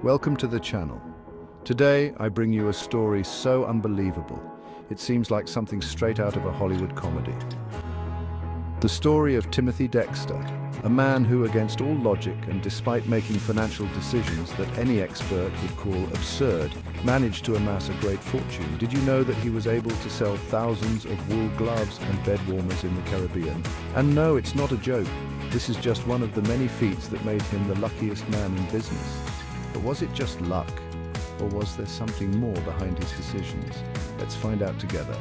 Welcome to the channel. Today, I bring you a story so unbelievable, it seems like something straight out of a Hollywood comedy. The story of Timothy Dexter, a man who, against all logic and despite making financial decisions that any expert would call absurd, managed to amass a great fortune. Did you know that he was able to sell thousands of wool gloves and bed warmers in the Caribbean? And no, it's not a joke. This is just one of the many feats that made him the luckiest man in business. But was it just luck? Or was there something more behind his decisions? Let's find out together.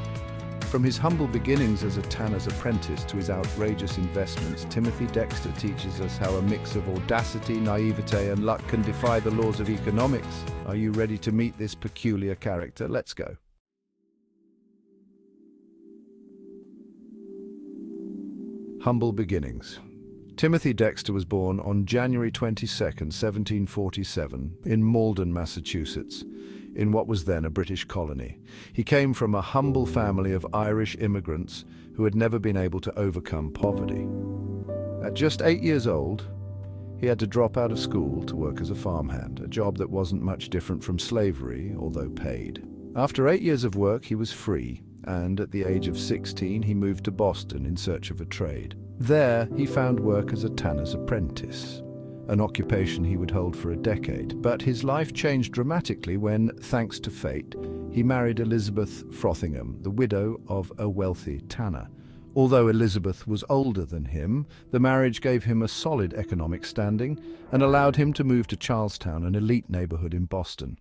From his humble beginnings as a tanner's apprentice to his outrageous investments, Timothy Dexter teaches us how a mix of audacity, naivete, and luck can defy the laws of economics. Are you ready to meet this peculiar character? Let's go. Humble beginnings. Timothy Dexter was born on January 22nd, 1747, in Malden, Massachusetts, in what was then a British colony. He came from a humble family of Irish immigrants who had never been able to overcome poverty. At just 8 years old, he had to drop out of school to work as a farmhand, a job that wasn't much different from slavery, although paid. After 8 years of work, he was free, and at the age of 16, he moved to Boston in search of a trade. There, he found work as a tanner's apprentice, an occupation he would hold for a decade. But his life changed dramatically when, thanks to fate, he married Elizabeth Frothingham, the widow of a wealthy tanner. Although Elizabeth was older than him, the marriage gave him a solid economic standing and allowed him to move to Charlestown, an elite neighborhood in Boston.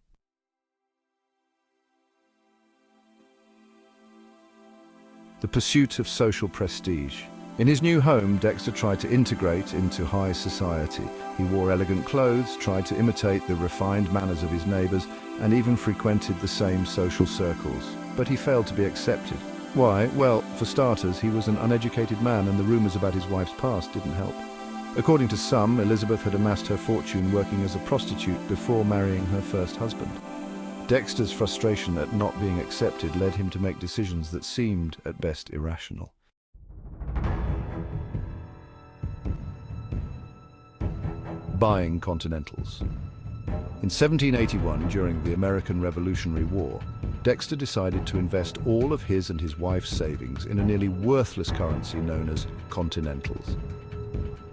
The pursuit of social prestige. In his new home, Dexter tried to integrate into high society. He wore elegant clothes, tried to imitate the refined manners of his neighbors, and even frequented the same social circles. But he failed to be accepted. Why? Well, for starters, he was an uneducated man, and the rumors about his wife's past didn't help. According to some, Elizabeth had amassed her fortune working as a prostitute before marrying her first husband. Dexter's frustration at not being accepted led him to make decisions that seemed, at best, irrational. Buying Continentals. In 1781, during the American Revolutionary War, Dexter decided to invest all of his and his wife's savings in a nearly worthless currency known as Continentals.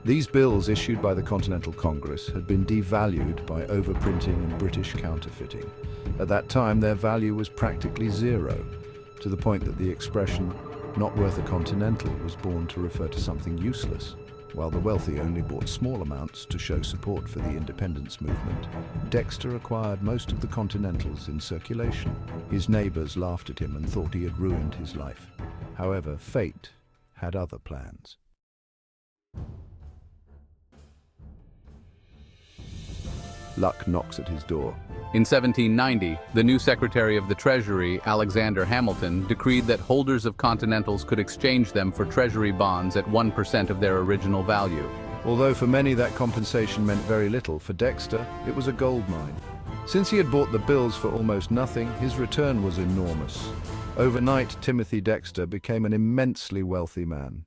These bills issued by the Continental Congress had been devalued by overprinting and British counterfeiting. At that time, their value was practically zero, to the point that the expression, "not worth a continental," was born to refer to something useless. While the wealthy only bought small amounts to show support for the independence movement, Dexter acquired most of the Continentals in circulation. His neighbors laughed at him and thought he had ruined his life. However, fate had other plans. Luck knocks at his door. In 1790, the new Secretary of the Treasury, Alexander Hamilton, decreed that holders of Continentals could exchange them for Treasury bonds at 1% of their original value. Although for many that compensation meant very little, for Dexter, it was a gold mine. Since he had bought the bills for almost nothing, his return was enormous. Overnight, Timothy Dexter became an immensely wealthy man.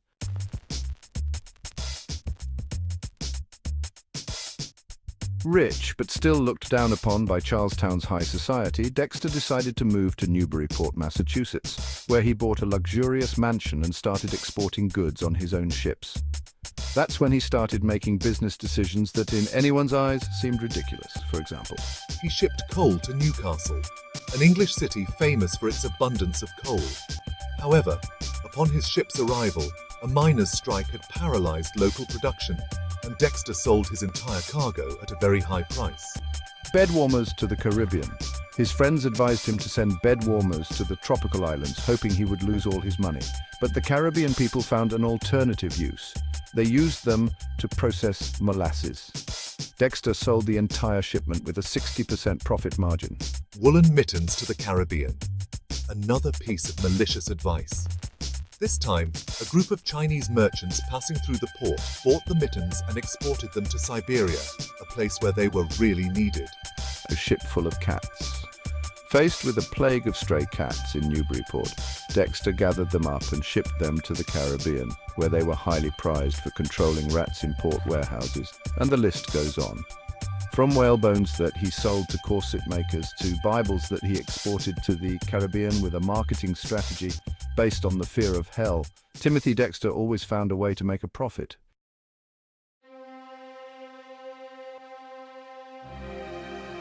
Rich, but still looked down upon by Charlestown's high society, Dexter decided to move to Newburyport, Massachusetts, where he bought a luxurious mansion and started exporting goods on his own ships. That's when he started making business decisions that in anyone's eyes seemed ridiculous. For example, he shipped coal to Newcastle, an English city famous for its abundance of coal. However, upon his ship's arrival, a miners' strike had paralyzed local production, and Dexter sold his entire cargo at a very high price. Bed warmers to the Caribbean. His friends advised him to send bed warmers to the tropical islands, hoping he would lose all his money. But the Caribbean people found an alternative use. They used them to process molasses. Dexter sold the entire shipment with a 60% profit margin. Woolen mittens to the Caribbean. Another piece of malicious advice. This time, a group of Chinese merchants passing through the port bought the mittens and exported them to Siberia, a place where they were really needed. A ship full of cats. Faced with a plague of stray cats in Newburyport, Dexter gathered them up and shipped them to the Caribbean, where they were highly prized for controlling rats in port warehouses, and the list goes on. From whalebones that he sold to corset makers to Bibles that he exported to the Caribbean with a marketing strategy based on the fear of hell, Timothy Dexter always found a way to make a profit.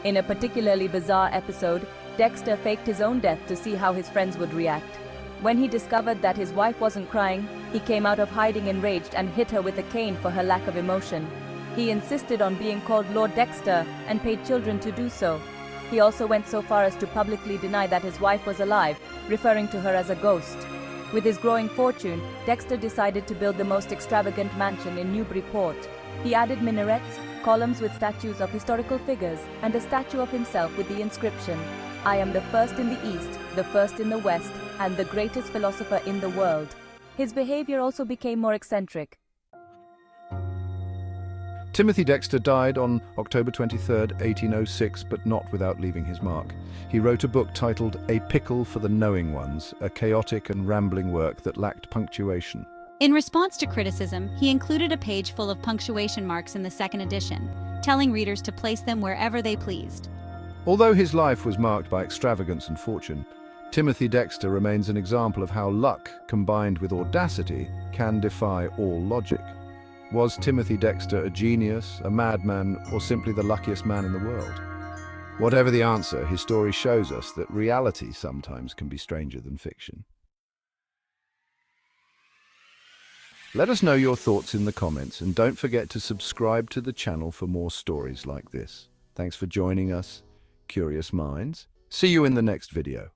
In a particularly bizarre episode, Dexter faked his own death to see how his friends would react. When he discovered that his wife wasn't crying, he came out of hiding enraged and hit her with a cane for her lack of emotion. He insisted on being called Lord Dexter and paid children to do so. He also went so far as to publicly deny that his wife was alive, referring to her as a ghost. With his growing fortune, Dexter decided to build the most extravagant mansion in Newburyport. He added minarets, columns with statues of historical figures, and a statue of himself with the inscription, "I am the first in the East, the first in the West, and the greatest philosopher in the world." His behavior also became more eccentric. Timothy Dexter died on October 23, 1806, but not without leaving his mark. He wrote a book titled A Pickle for the Knowing Ones, a chaotic and rambling work that lacked punctuation. In response to criticism, he included a page full of punctuation marks in the second edition, telling readers to place them wherever they pleased. Although his life was marked by extravagance and fortune, Timothy Dexter remains an example of how luck, combined with audacity, can defy all logic. Was Timothy Dexter a genius, a madman, or simply the luckiest man in the world? Whatever the answer, his story shows us that reality sometimes can be stranger than fiction. Let us know your thoughts in the comments, and don't forget to subscribe to the channel for more stories like this. Thanks for joining us, Curious Minds. See you in the next video.